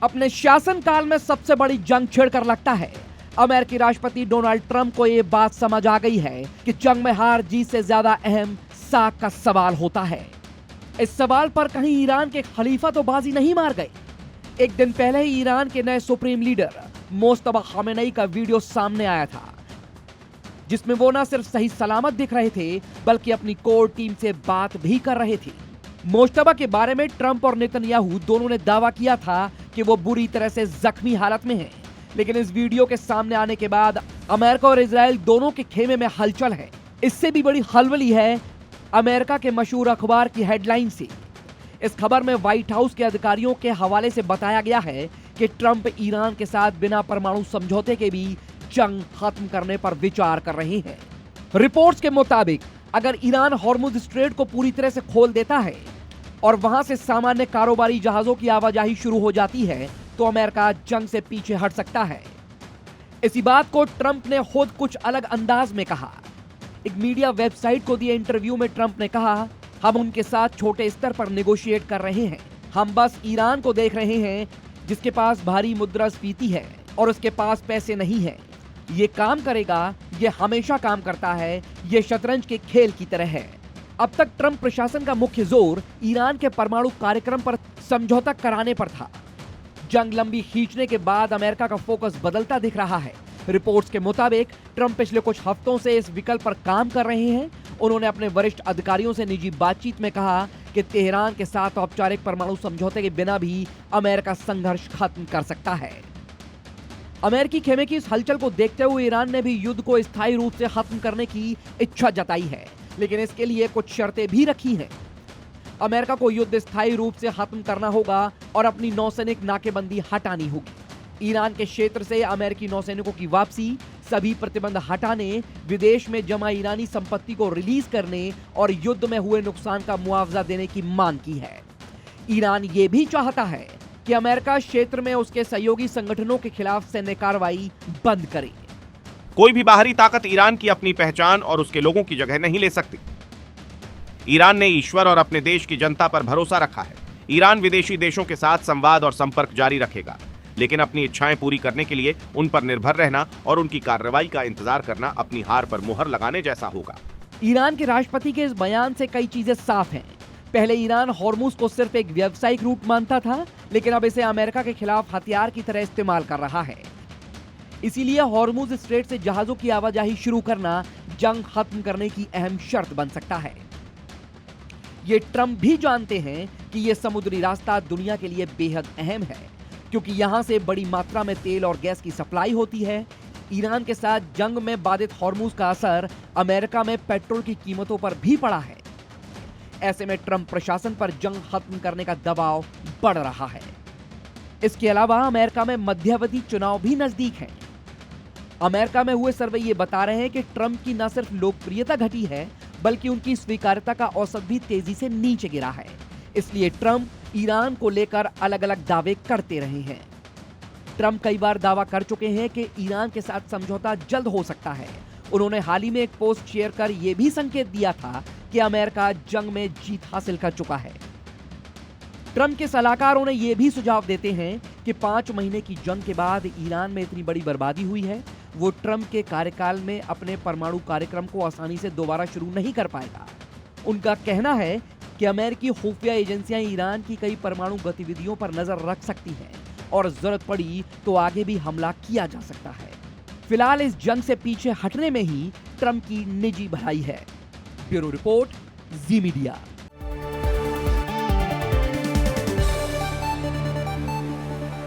अपने शासनकाल में सबसे बड़ी जंग छेड़कर लगता है अमेरिकी राष्ट्रपति डोनाल्ड ट्रंप को यह बात समझ आ गई है कि जंग में हार जीत से ज्यादा अहम साख का सवाल होता है। इस सवाल पर कहीं ईरान के खलीफा तो बाजी नहीं मार गए। एक दिन पहले ही ईरान के नए सुप्रीम लीडर मोस्तफा खामेनेई का वीडियो सामने आया था, जिसमें वो न सिर्फ सही सलामत दिख रहे थे बल्कि अपनी कोर टीम से बात भी कर रहे थे। मोस्तफा के बारे में ट्रंप और नेतन्याहू दोनों ने दावा किया था कि वो बुरी तरह से जख्मी हालत में हैं, लेकिन इस वीडियो के सामने आने के बाद अमेरिका और इजराइल दोनों के खेमे में हलचल है। इससे भी बड़ी खलबली है अमेरिका के मशहूर अखबार की हेडलाइन से। इस खबर में व्हाइट हाउस के अधिकारियों के हवाले से बताया गया है कि ट्रंप ईरान के साथ बिना परमाणु समझौते के भी जंग खत्म करने पर विचार कर रहे हैं। रिपोर्ट्स के मुताबिक अगर ईरान हॉर्मुज स्ट्रेट को पूरी तरह से खोल देता है और वहां से सामान्य कारोबारी जहाजों की आवाजाही शुरू हो जाती है तो अमेरिका जंग से पीछे हट सकता है। इसी बात को ट्रंप ने खुद कुछ अलग अंदाज में कहा। एक मीडिया वेबसाइट को दिए इंटरव्यू में ट्रंप ने कहा, हम उनके साथ छोटे स्तर पर नेगोशिएट कर रहे हैं। हम बस ईरान को देख रहे हैं जिसके पास भारी मुद्रास्फीति है और उसके पास पैसे नहीं है। ये काम करेगा, ये हमेशा काम करता है, ये शतरंज के खेल की तरह है। अब तक ट्रंप प्रशासन का मुख्य जोर ईरान के परमाणु कार्यक्रम पर समझौता कराने पर था। जंग लंबी खींचने के बाद अमेरिका का फोकस बदलता दिख रहा है। रिपोर्ट्स के मुताबिक ट्रंप पिछले कुछ हफ्तों से इस विकल्प पर काम कर रहे हैं। उन्होंने अपने वरिष्ठ अधिकारियों से निजी बातचीत में कहा कि तेहरान के साथ औपचारिक परमाणु समझौते के बिना भी अमेरिका संघर्ष खत्म कर सकता है। अमेरिकी खेमे की इस हलचल को देखते हुए ईरान ने भी युद्ध को स्थायी रूप से खत्म करने की इच्छा जताई है, लेकिन इसके लिए कुछ शर्तें भी रखी हैं। अमेरिका को युद्ध स्थायी रूप से खत्म करना होगा और अपनी नौसैनिक नाकेबंदी हटानी होगी। ईरान के क्षेत्र से अमेरिकी नौसैनिकों की वापसी, सभी प्रतिबंध हटाने, विदेश में जमा ईरानी संपत्ति को रिलीज करने और युद्ध में हुए नुकसान का मुआवजा देने की मांग की है। ईरान ये भी चाहता है कि अमेरिका क्षेत्र में उसके सहयोगी संगठनों के खिलाफ सैन्य कार्रवाई बंद करे। कोई भी बाहरी ताकत ईरान की अपनी पहचान और उसके लोगों की जगह नहीं ले सकती। ईरान ने ईश्वर और अपने देश की जनता पर भरोसा रखा है। ईरान विदेशी देशों के साथ संवाद और संपर्क जारी रखेगा, लेकिन अपनी इच्छाएं पूरी करने के लिए उन पर निर्भर रहना और उनकी कार्रवाई का इंतजार करना अपनी हार पर मुहर लगाने जैसा होगा। ईरान के राष्ट्रपति के इस बयान से कई चीजें साफ हैं। पहले ईरान हॉर्मुज को सिर्फ एक व्यावसायिक रूट मानता था, लेकिन अब इसे अमेरिका के खिलाफ हथियार की तरह इस्तेमाल कर रहा है। इसीलिए हॉर्मुज स्ट्रेट से जहाजों की आवाजाही शुरू करना जंग खत्म करने की अहम शर्त बन सकता है। ये ट्रंप भी जानते हैं कि यह समुद्री रास्ता दुनिया के लिए बेहद अहम है, क्योंकि यहां से बड़ी मात्रा में तेल और गैस की सप्लाई होती है। ईरान के साथ जंग में बाधित हॉर्मुज का असर अमेरिका में पेट्रोल की कीमतों पर भी पड़ा है। ऐसे में ट्रंप प्रशासन पर जंग खत्म करने का दबाव बढ़ रहा है। इसके अलावा अमेरिका में मध्यावधि चुनाव भी नजदीक हैं। अमेरिका में हुए सर्वे ये बता रहे हैं कि ट्रंप की न सिर्फ लोकप्रियता घटी है, बल्कि उनकी स्वीकार्यता का औसत भी तेजी से नीचे गिरा है। इसलिए ट्रंप ईरान को लेकर अलग अलग दावे करते रहे हैं। ट्रंप कई बार दावा कर चुके हैं कि ईरान के साथ समझौता जल्द हो सकता है। उन्होंने हाल ही में एक पोस्ट शेयर कर यह भी संकेत दिया था कि अमेरिका जंग में जीत हासिल कर चुका है। ट्रंप के सलाहकारों ने यह भी सुझाव देते हैं कि 5 महीने की जंग के बाद ईरान में इतनी बड़ी बर्बादी हुई है, वो ट्रंप के कार्यकाल में अपने परमाणु कार्यक्रम को आसानी से दोबारा शुरू नहीं कर पाएगा। उनका कहना है कि अमेरिकी खुफिया एजेंसियां ईरान की कई परमाणु गतिविधियों पर नजर रख सकती हैं और जरूरत पड़ी तो आगे भी हमला किया जा सकता है। फिलहाल इस जंग से पीछे हटने में ही ट्रंप की निजी भलाई है। ब्यूरो रिपोर्ट, जी मीडिया।